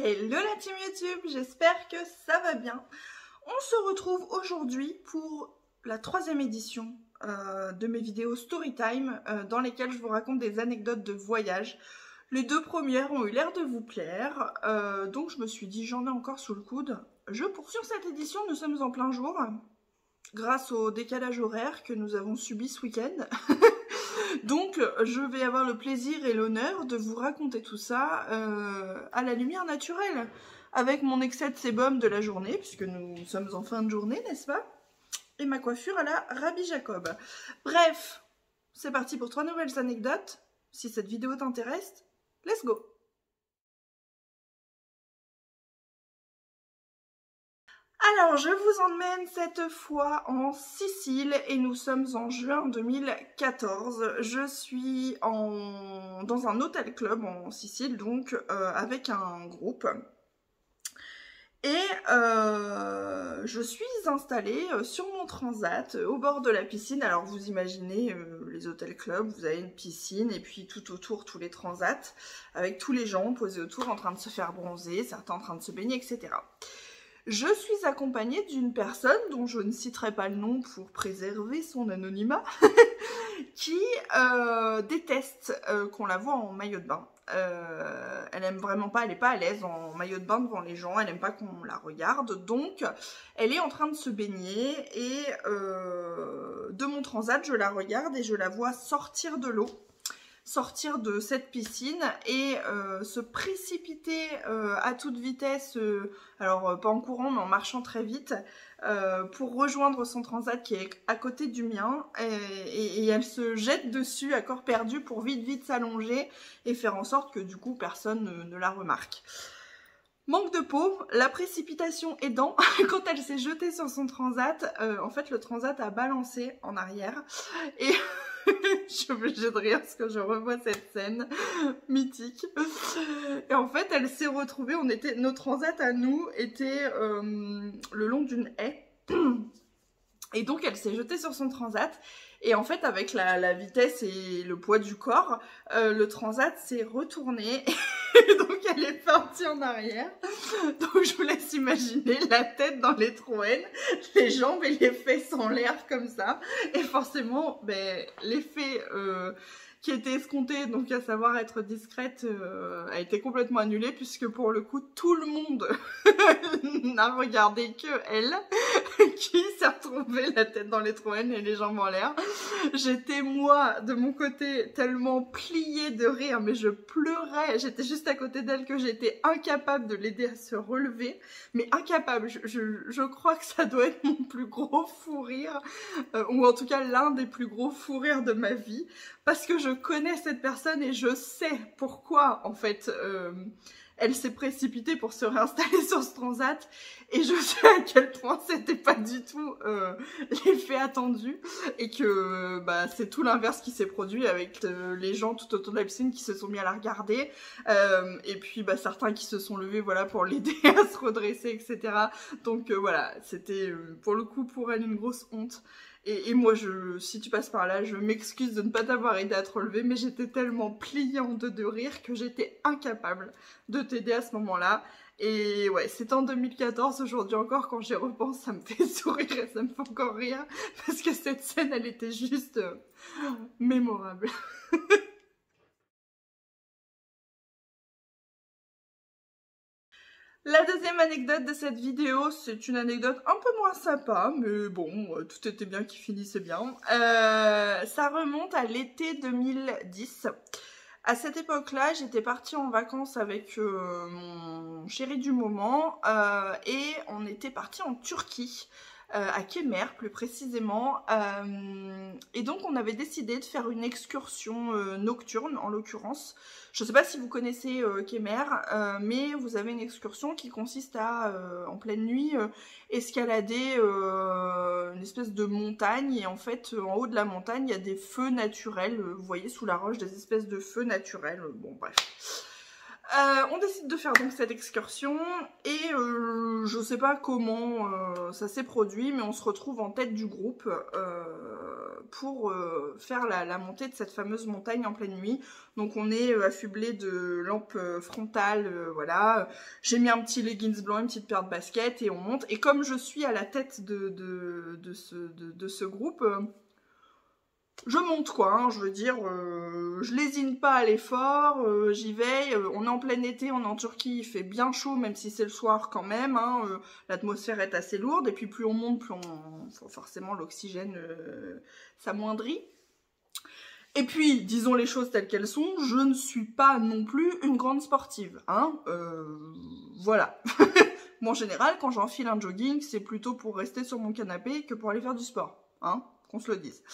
Hello la team YouTube, j'espère que ça va bien. On se retrouve aujourd'hui pour la 3e édition de mes vidéos Storytime dans lesquelles je vous raconte des anecdotes de voyage. Les 2 premières ont eu l'air de vous plaire, donc je me suis dit j'en ai encore sous le coude. Je poursuis cette édition, nous sommes en plein jour, grâce au décalage horaire que nous avons subi ce week-end. Donc je vais avoir le plaisir et l'honneur de vous raconter tout ça à la lumière naturelle, avec mon excès de sébum de la journée, puisque nous sommes en fin de journée, n'est-ce pas? Et ma coiffure à la Rabbi Jacob. Bref, c'est parti pour 3 nouvelles anecdotes. Si cette vidéo t'intéresse, let's go! Alors, je vous emmène cette fois en Sicile et nous sommes en juin 2014. Je suis dans un hôtel club en Sicile, donc avec un groupe. Et je suis installée sur mon transat au bord de la piscine. Alors vous imaginez les hôtels clubs, vous avez une piscine et puis tout autour tous les transats avec tous les gens posés autour en train de se faire bronzer, certains en train de se baigner, etc. Je suis accompagnée d'une personne dont je ne citerai pas le nom pour préserver son anonymat, qui déteste qu'on la voie en maillot de bain. Elle aime vraiment pas, elle n'est pas à l'aise en maillot de bain devant les gens, elle aime pas qu'on la regarde, donc elle est en train de se baigner et de mon transat je la regarde et je la vois sortir de l'eau, sortir de cette piscine et se précipiter à toute vitesse, alors pas en courant mais en marchant très vite, pour rejoindre son transat qui est à côté du mien et elle se jette dessus à corps perdu pour vite s'allonger et faire en sorte que du coup personne ne la remarque. Manque de peau, la précipitation aidant, quand elle s'est jetée sur son transat, en fait le transat a balancé en arrière et je suis obligée de rire parce que je revois cette scène mythique. Et en fait, elle s'est retrouvée, nos transats à nous étaient le long d'une haie. Et donc, elle s'est jetée sur son transat. Et en fait, avec la vitesse et le poids du corps, le transat s'est retourné. Et donc, elle est partie en arrière. Donc, je vous laisse imaginer la tête dans les trouennes, les jambes et les fesses en l'air comme ça. Et forcément, ben, l'effet qui était escompté, donc à savoir être discrète, a été complètement annulé puisque pour le coup, tout le monde n'a regardé que elle, qui s'est retrouvée la tête dans les trouennes et les jambes en l'air. J'étais, moi, de mon côté, tellement pliée de rire, mais je pleurais. J'étais juste à côté d'elle que j'étais incapable de l'aider à se relever. Mais incapable. Je crois que ça doit être mon plus gros fou rire, ou en tout cas l'un des plus gros fous rires de ma vie. Parce que je connais cette personne et je sais pourquoi, en fait, elle s'est précipitée pour se réinstaller sur ce transat. Et je sais à quel point c'était pas du tout l'effet attendu. Et que bah, c'est tout l'inverse qui s'est produit avec les gens tout autour de la piscine qui se sont mis à la regarder. Et puis bah, certains qui se sont levés voilà, pour l'aider à se redresser, etc. Donc voilà, c'était pour le coup pour elle une grosse honte. Et moi, si tu passes par là, je m'excuse de ne pas t'avoir aidé à te relever, mais j'étais tellement pliée en deux de rire que j'étais incapable de t'aider à ce moment-là. Et ouais, c'était en 2014, aujourd'hui encore, quand j'y repense, ça me fait sourire et ça me fait encore rire, parce que cette scène, elle était juste mémorable. La deuxième anecdote de cette vidéo, c'est une anecdote un peu moins sympa, mais bon, tout était bien qui finissait bien. Ça remonte à l'été 2010. À cette époque-là, j'étais partie en vacances avec mon chéri du moment et on était parti en Turquie. À Kemer plus précisément, et donc on avait décidé de faire une excursion nocturne en l'occurrence. Je ne sais pas si vous connaissez Kemer, mais vous avez une excursion qui consiste à, en pleine nuit, escalader une espèce de montagne, et en fait en haut de la montagne il y a des feux naturels, vous voyez sous la roche des espèces de feux naturels, bon bref. On décide de faire donc cette excursion et je sais pas comment ça s'est produit, mais on se retrouve en tête du groupe pour faire la montée de cette fameuse montagne en pleine nuit. Donc on est affublé de lampes frontales, voilà. J'ai mis un petit leggings blanc, une petite paire de baskets et on monte. Et comme je suis à la tête de ce groupe, je monte quoi, hein, je veux dire, je lésine pas à l'effort, j'y vais, on est en plein été, on est en Turquie, il fait bien chaud même si c'est le soir quand même, hein, l'atmosphère est assez lourde et puis plus on monte, plus forcément l'oxygène s'amoindrit. Et puis, disons les choses telles qu'elles sont, je ne suis pas non plus une grande sportive, hein, voilà. Moi en général, quand j'enfile un jogging, c'est plutôt pour rester sur mon canapé que pour aller faire du sport, hein, qu'on se le dise.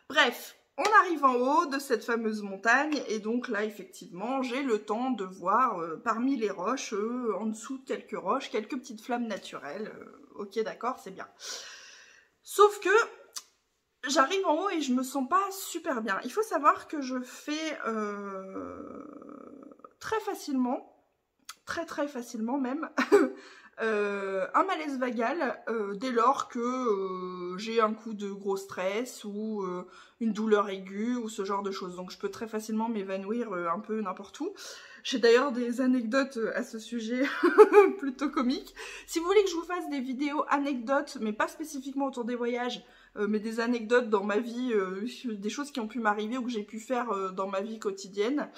Bref, on arrive en haut de cette fameuse montagne et donc là effectivement j'ai le temps de voir parmi les roches, en dessous de quelques roches, quelques petites flammes naturelles. Ok d'accord, c'est bien. Sauf que j'arrive en haut et je me sens pas super bien. Il faut savoir que je fais très facilement, très facilement même, un malaise vagal dès lors que j'ai un coup de gros stress ou une douleur aiguë ou ce genre de choses. Donc je peux très facilement m'évanouir un peu n'importe où. J'ai d'ailleurs des anecdotes à ce sujet plutôt comiques. Si vous voulez que je vous fasse des vidéos anecdotes, mais pas spécifiquement autour des voyages, mais des anecdotes dans ma vie, des choses qui ont pu m'arriver ou que j'ai pu faire dans ma vie quotidienne,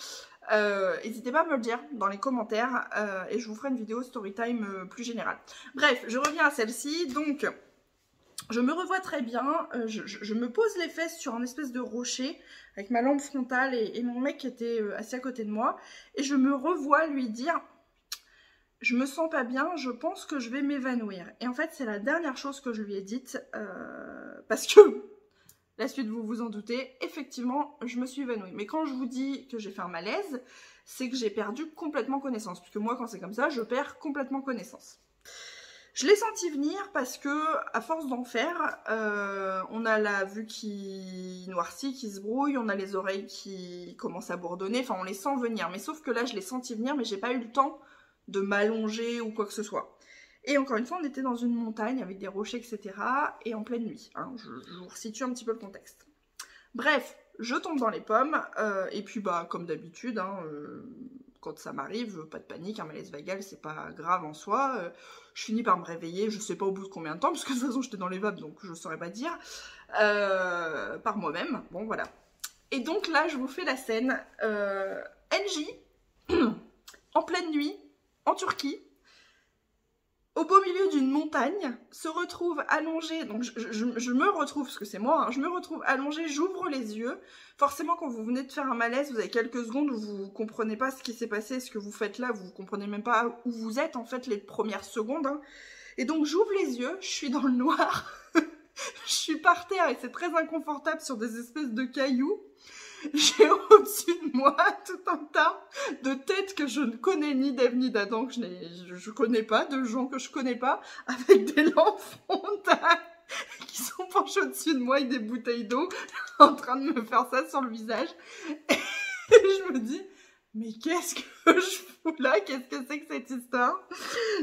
n'hésitez pas à me le dire dans les commentaires et je vous ferai une vidéo storytime plus générale. Bref, je reviens à celle-ci. Donc, je me revois très bien. Je me pose les fesses sur un espèce de rocher avec ma lampe frontale et mon mec qui était assis à côté de moi. Et je me revois lui dire... Je me sens pas bien, je pense que je vais m'évanouir. Et en fait, c'est la dernière chose que je lui ai dite, parce que, la suite vous vous en doutez, effectivement, je me suis évanouie. Mais quand je vous dis que j'ai fait un malaise, c'est que j'ai perdu complètement connaissance. Puisque moi, quand c'est comme ça, je perds complètement connaissance. Je l'ai senti venir parce que, à force d'en faire, on a la vue qui noircit, qui se brouille, on a les oreilles qui commencent à bourdonner, enfin on les sent venir. Mais sauf que là, je l'ai senti venir, mais j'ai pas eu le temps de m'allonger ou quoi que ce soit. Et encore une fois, on était dans une montagne avec des rochers, etc. et en pleine nuit. Hein, je vous resitue un petit peu le contexte. Bref, je tombe dans les pommes, et puis bah comme d'habitude, hein, quand ça m'arrive, pas de panique, un malaise vagal, c'est pas grave en soi. Je finis par me réveiller, je sais pas au bout de combien de temps, parce que de toute façon j'étais dans les vapes, donc je saurais pas dire, par moi-même, bon voilà. Et donc là, je vous fais la scène, NJ, en pleine nuit, en Turquie, au beau milieu d'une montagne, se retrouve allongée, donc je me retrouve, parce que c'est moi, hein, je me retrouve allongée, j'ouvre les yeux. Forcément, quand vous venez de faire un malaise, vous avez quelques secondes où vous comprenez pas ce qui s'est passé, ce que vous faites là, vous comprenez même pas où vous êtes, en fait, les premières secondes. Hein. Et donc, j'ouvre les yeux, je suis dans le noir, je suis par terre et c'est très inconfortable sur des espèces de cailloux. J'ai au-dessus de moi tout un tas de têtes que je ne connais ni d'Ève ni d'Adam, que je connais pas, de gens que je connais pas, avec des lampes frontales qui sont penchées au-dessus de moi avec des bouteilles d'eau, en train de me faire ça sur le visage. Et je me dis, mais qu'est-ce que je fous là? Qu'est-ce que c'est que cette histoire?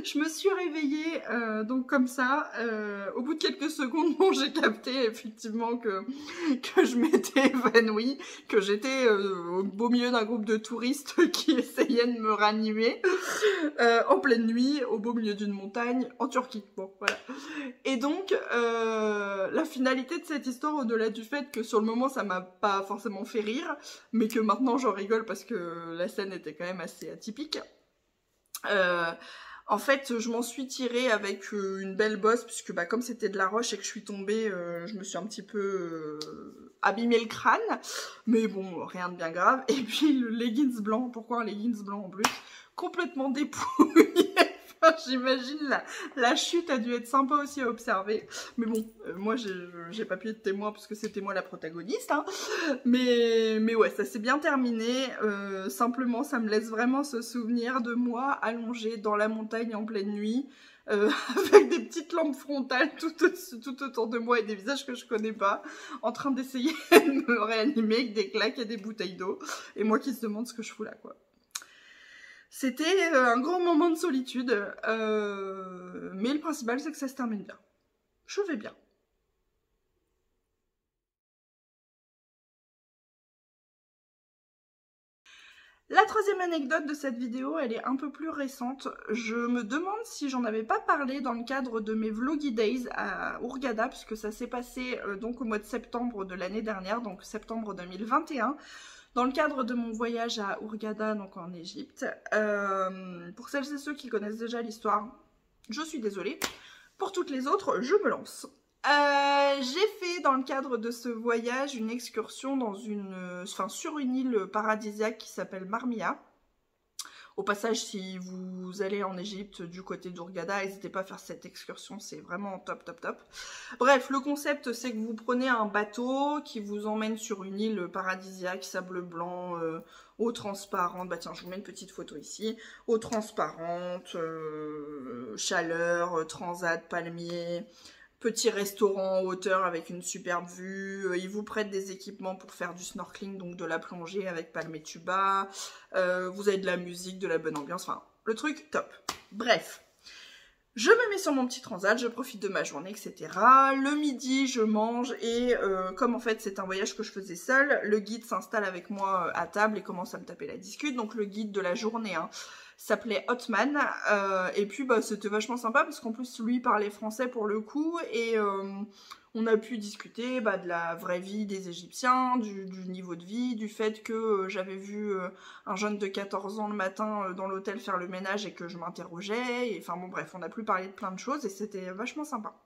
Je me suis réveillée donc comme ça. Au bout de quelques secondes, bon, j'ai capté effectivement que je m'étais évanouie, que j'étais au beau milieu d'un groupe de touristes qui essayaient de me ranimer en pleine nuit, au beau milieu d'une montagne, en Turquie. Bon, voilà. Et donc, la finalité de cette histoire, au-delà du fait que sur le moment, ça m'a pas forcément fait rire, mais que maintenant j'en rigole parce que la scène était quand même assez atypique. En fait, je m'en suis tirée avec une belle bosse, puisque bah, comme c'était de la roche et que je suis tombée, je me suis un petit peu abîmé le crâne. Mais bon, rien de bien grave. Et puis le leggings blanc, pourquoi un leggings blanc en plus? Complètement dépouillé. J'imagine la chute a dû être sympa aussi à observer. Mais bon, moi j'ai pas pu être témoin parce que c'était moi la protagoniste. Hein. Mais ouais, ça s'est bien terminé. Simplement, ça me laisse vraiment ce souvenir de moi allongée dans la montagne en pleine nuit. Avec des petites lampes frontales tout autour de moi et des visages que je connais pas, en train d'essayer de me réanimer avec des claques et des bouteilles d'eau. Et moi qui se demande ce que je fous là, quoi. C'était un grand moment de solitude, mais le principal c'est que ça se termine bien. Je vais bien. La troisième anecdote de cette vidéo, elle est un peu plus récente. Je me demande si j'en avais pas parlé dans le cadre de mes Vloggy Days à Hurghada, puisque ça s'est passé donc au mois de septembre de l'année dernière, donc septembre 2021, dans le cadre de mon voyage à Hurghada, donc en Égypte. Pour celles et ceux qui connaissent déjà l'histoire, je suis désolée. Pour toutes les autres, je me lance. J'ai fait dans le cadre de ce voyage une excursion sur une île paradisiaque qui s'appelle Marmia. Au passage, si vous allez en Égypte du côté d'Hurghada, n'hésitez pas à faire cette excursion, c'est vraiment top, top, top. Bref, le concept, c'est que vous prenez un bateau qui vous emmène sur une île paradisiaque, sable blanc, eau transparente. Bah tiens, je vous mets une petite photo ici. Eau transparente, chaleur, transat, palmier. Petit restaurant en hauteur avec une superbe vue. Ils vous prêtent des équipements pour faire du snorkeling, donc de la plongée avec palme et tuba. Vous avez de la musique, de la bonne ambiance. Enfin, le truc top. Bref, je me mets sur mon petit transat, je profite de ma journée, etc. Le midi, je mange et comme en fait c'est un voyage que je faisais seule, le guide s'installe avec moi à table et commence à me taper la discute. Donc le guide de la journée, hein, s'appelait Othman, et puis bah, c'était vachement sympa parce qu'en plus lui parlait français pour le coup, et on a pu discuter bah, de la vraie vie des Égyptiens, du niveau de vie, du fait que j'avais vu un jeune de 14 ans le matin dans l'hôtel faire le ménage et que je m'interrogeais, et enfin bon bref, on a pu parler de plein de choses et c'était vachement sympa.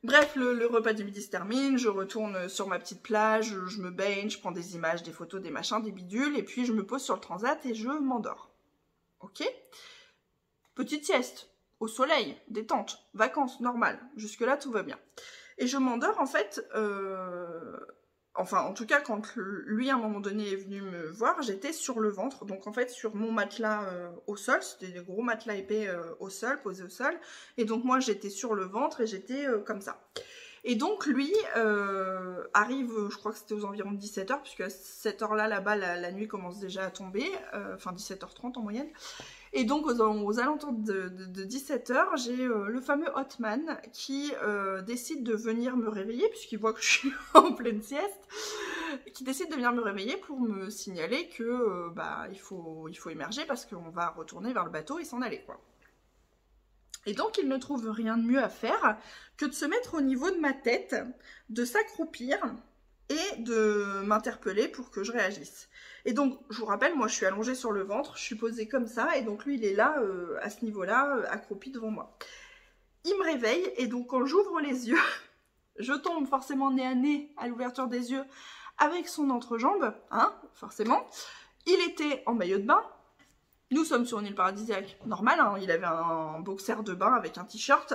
Bref, le repas du midi se termine, je retourne sur ma petite plage, je me baigne, je prends des images, des photos, des machins, des bidules, et puis je me pose sur le transat et je m'endors. Ok? Petite sieste, au soleil, détente, vacances, normales. Jusque-là, tout va bien. Et je m'endors, en fait, enfin, en tout cas, quand lui, à un moment donné, est venu me voir, j'étais sur le ventre, donc en fait, sur mon matelas au sol, c'était des gros matelas épais au sol, posés au sol, et donc moi, j'étais sur le ventre et j'étais comme ça. Et donc, lui arrive, je crois que c'était aux environs de 17h, puisque à cette heure-là, là-bas, la nuit commence déjà à tomber, enfin 17h30 en moyenne. Et donc aux alentours de 17h, j'ai le fameux Othman qui décide de venir me réveiller, puisqu'il voit que je suis en pleine sieste, qui décide de venir me réveiller pour me signaler que bah, il faut émerger parce qu'on va retourner vers le bateau et s'en aller, quoi. Et donc il ne trouve rien de mieux à faire que de se mettre au niveau de ma tête, de s'accroupir et de m'interpeller pour que je réagisse. Et donc, je vous rappelle, moi je suis allongée sur le ventre, je suis posée comme ça, et donc lui il est là, à ce niveau-là, accroupi devant moi. Il me réveille, et donc quand j'ouvre les yeux, je tombe forcément nez à nez à l'ouverture des yeux avec son entrejambe, hein, forcément. Il était en maillot de bain, nous sommes sur une île paradisiaque, normal, hein, il avait un boxer de bain avec un t-shirt.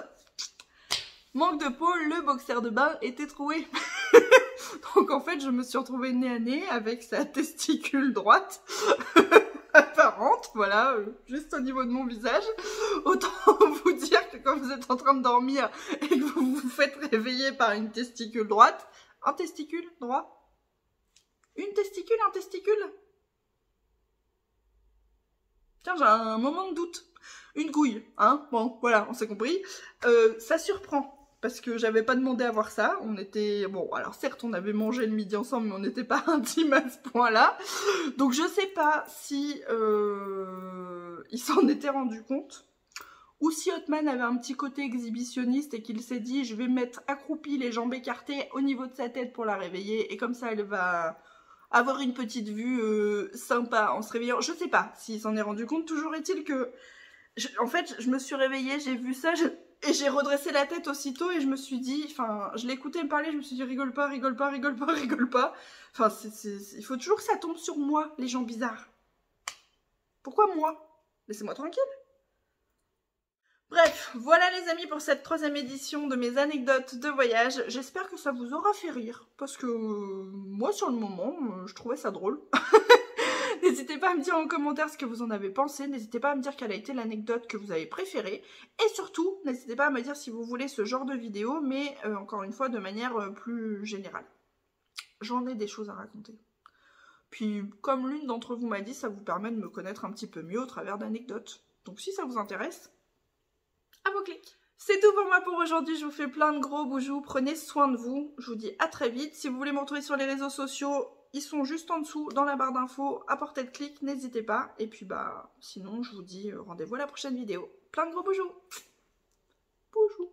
Manque de peau, le boxer de bain était troué. Donc en fait, je me suis retrouvée nez à nez avec sa testicule droite apparente, voilà, juste au niveau de mon visage. Autant vous dire que quand vous êtes en train de dormir et que vous vous faites réveiller par une testicule droite, un testicule droit, une testicule, un testicule. Tiens, j'ai un moment de doute. Une couille, hein, bon, voilà, on s'est compris. Ça surprend. Parce que j'avais pas demandé à voir ça, on était... Bon, alors certes, on avait mangé le midi ensemble, mais on n'était pas intimes à ce point-là. Donc je sais pas si il s'en était rendu compte, ou si Othman avait un petit côté exhibitionniste et qu'il s'est dit, je vais mettre accroupi, les jambes écartées au niveau de sa tête pour la réveiller, et comme ça, elle va avoir une petite vue sympa en se réveillant. Je sais pas s'il s'en est rendu compte, toujours est-il que... En fait, je me suis réveillée, j'ai vu ça, et j'ai redressé la tête aussitôt et je me suis dit, enfin, je l'écoutais me parler, je me suis dit, rigole pas, rigole pas, rigole pas, rigole pas. Enfin, il faut toujours que ça tombe sur moi, les gens bizarres. Pourquoi moi? Laissez-moi tranquille. Bref, voilà les amis pour cette troisième édition de mes anecdotes de voyage. J'espère que ça vous aura fait rire, parce que moi, sur le moment, je trouvais ça drôle. N'hésitez pas à me dire en commentaire ce que vous en avez pensé, n'hésitez pas à me dire quelle a été l'anecdote que vous avez préférée, et surtout, n'hésitez pas à me dire si vous voulez ce genre de vidéo, mais encore une fois, de manière plus générale. J'en ai des choses à raconter. Puis comme l'une d'entre vous m'a dit, ça vous permet de me connaître un petit peu mieux au travers d'anecdotes. Donc si ça vous intéresse, à vos clics. C'est tout pour moi pour aujourd'hui, je vous fais plein de gros boujous, prenez soin de vous, je vous dis à très vite. Si vous voulez me retrouver sur les réseaux sociaux, ils sont juste en dessous dans la barre d'infos, à portée de clic, n'hésitez pas. Et puis sinon je vous dis rendez-vous à la prochaine vidéo. Plein de gros boujous. Boujous.